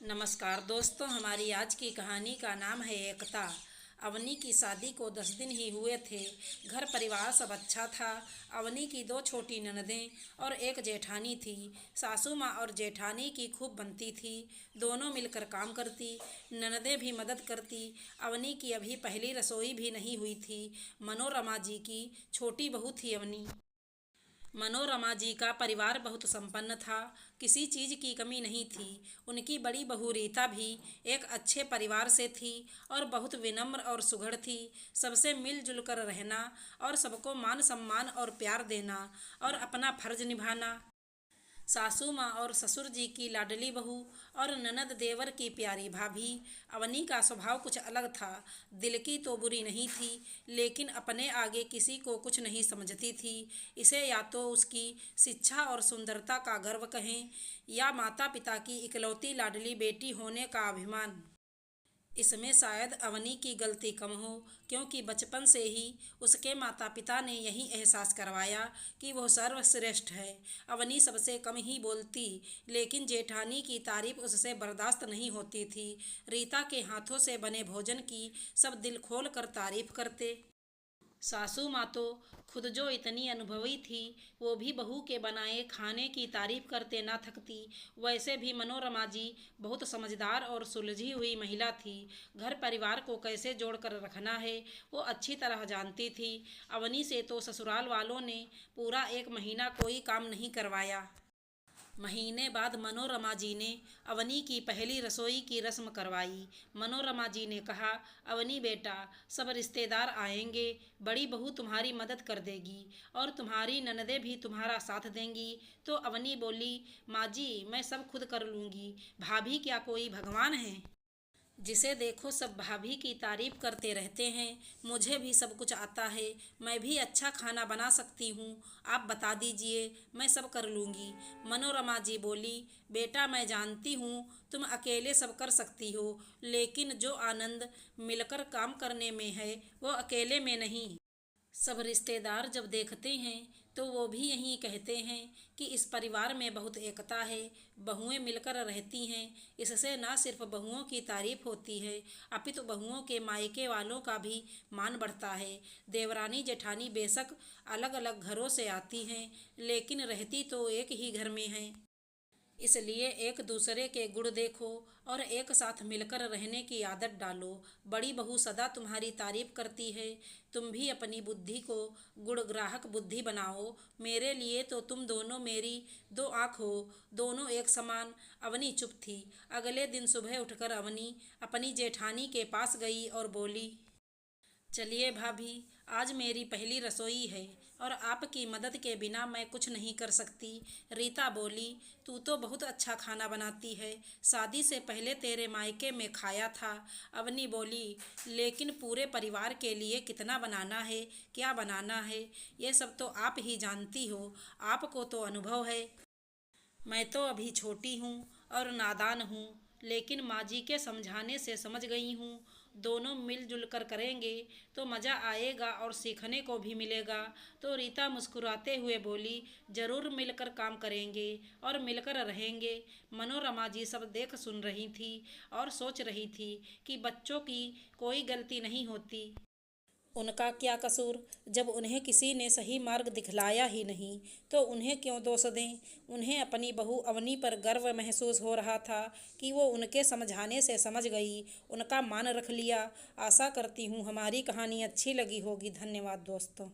नमस्कार दोस्तों, हमारी आज की कहानी का नाम है एकता। अवनी की शादी को 10 दिन ही हुए थे। घर परिवार सब अच्छा था। अवनी की 2 छोटी ननदें और एक जेठानी थी। सासू माँ और जेठानी की खूब बनती थी। दोनों मिलकर काम करती, ननदें भी मदद करती। अवनी की अभी पहली रसोई भी नहीं हुई थी। मनोरमा जी की छोटी बहू थी अवनी। मनोरमा जी का परिवार बहुत संपन्न था, किसी चीज़ की कमी नहीं थी। उनकी बड़ी बहू रीता भी एक अच्छे परिवार से थी और बहुत विनम्र और सुघड़ थी। सबसे मिलजुल कर रहना और सबको मान सम्मान और प्यार देना और अपना फर्ज निभाना। सासू माँ और ससुर जी की लाडली बहू और ननद देवर की प्यारी भाभी। अवनी का स्वभाव कुछ अलग था। दिल की तो बुरी नहीं थी, लेकिन अपने आगे किसी को कुछ नहीं समझती थी। इसे या तो उसकी शिक्षा और सुंदरता का गर्व कहें या माता पिता की इकलौती लाडली बेटी होने का अभिमान। इसमें शायद अवनी की गलती कम हो, क्योंकि बचपन से ही उसके माता पिता ने यही एहसास करवाया कि वह सर्वश्रेष्ठ है। अवनी सबसे कम ही बोलती, लेकिन जेठानी की तारीफ उससे बर्दाश्त नहीं होती थी। रीता के हाथों से बने भोजन की सब दिल खोल कर तारीफ करते। सासू माँ तो खुद जो इतनी अनुभवी थी, वो भी बहू के बनाए खाने की तारीफ करते ना थकती। वैसे भी मनोरमा जी बहुत समझदार और सुलझी हुई महिला थी। घर परिवार को कैसे जोड़कर रखना है वो अच्छी तरह जानती थी। अवनी से तो ससुराल वालों ने पूरा 1 महीना कोई काम नहीं करवाया। महीने बाद मनोरमा जी ने अवनी की पहली रसोई की रस्म करवाई। मनोरमा जी ने कहा, अवनी बेटा, सब रिश्तेदार आएंगे, बड़ी बहू तुम्हारी मदद कर देगी और तुम्हारी ननदें भी तुम्हारा साथ देंगी। तो अवनी बोली, माँ जी मैं सब खुद कर लूँगी, भाभी क्या कोई भगवान है जिसे देखो सब भाभी की तारीफ करते रहते हैं। मुझे भी सब कुछ आता है, मैं भी अच्छा खाना बना सकती हूँ। आप बता दीजिए, मैं सब कर लूँगी। मनोरमा जी बोली, बेटा मैं जानती हूँ तुम अकेले सब कर सकती हो, लेकिन जो आनंद मिलकर काम करने में है वो अकेले में नहीं। सब रिश्तेदार जब देखते हैं तो वो भी यही कहते हैं कि इस परिवार में बहुत एकता है, बहुएं मिलकर रहती हैं। इससे ना सिर्फ बहुओं की तारीफ होती है, अपितु बहुओं के मायके वालों का भी मान बढ़ता है। देवरानी जेठानी बेशक अलग अलग घरों से आती हैं, लेकिन रहती तो एक ही घर में हैं। इसलिए एक दूसरे के गुण देखो और एक साथ मिलकर रहने की आदत डालो। बड़ी बहू सदा तुम्हारी तारीफ करती है, तुम भी अपनी बुद्धि को गुणग्राहक बुद्धि बनाओ। मेरे लिए तो तुम दोनों मेरी 2 आँख हो, दोनों एक समान। अवनी चुप थी। अगले दिन सुबह उठकर अवनी अपनी जेठानी के पास गई और बोली, चलिए भाभी, आज मेरी पहली रसोई है और आपकी मदद के बिना मैं कुछ नहीं कर सकती। रीता बोली, तू तो बहुत अच्छा खाना बनाती है, शादी से पहले तेरे मायके में खाया था। अवनी बोली, लेकिन पूरे परिवार के लिए कितना बनाना है, क्या बनाना है, ये सब तो आप ही जानती हो, आपको तो अनुभव है। मैं तो अभी छोटी हूँ और नादान हूँ, लेकिन माँ जी के समझाने से समझ गई हूँ। दोनों मिलजुल कर करेंगे तो मज़ा आएगा और सीखने को भी मिलेगा। तो रीता मुस्कुराते हुए बोली, ज़रूर मिलकर काम करेंगे और मिलकर रहेंगे। मनोरमा जी सब देख सुन रही थी और सोच रही थी कि बच्चों की कोई गलती नहीं होती। उनका क्या कसूर, जब उन्हें किसी ने सही मार्ग दिखलाया ही नहीं तो उन्हें क्यों दोष दें। उन्हें अपनी बहू अवनी पर गर्व महसूस हो रहा था कि वो उनके समझाने से समझ गई, उनका मान रख लिया। आशा करती हूँ हमारी कहानी अच्छी लगी होगी। धन्यवाद दोस्तों।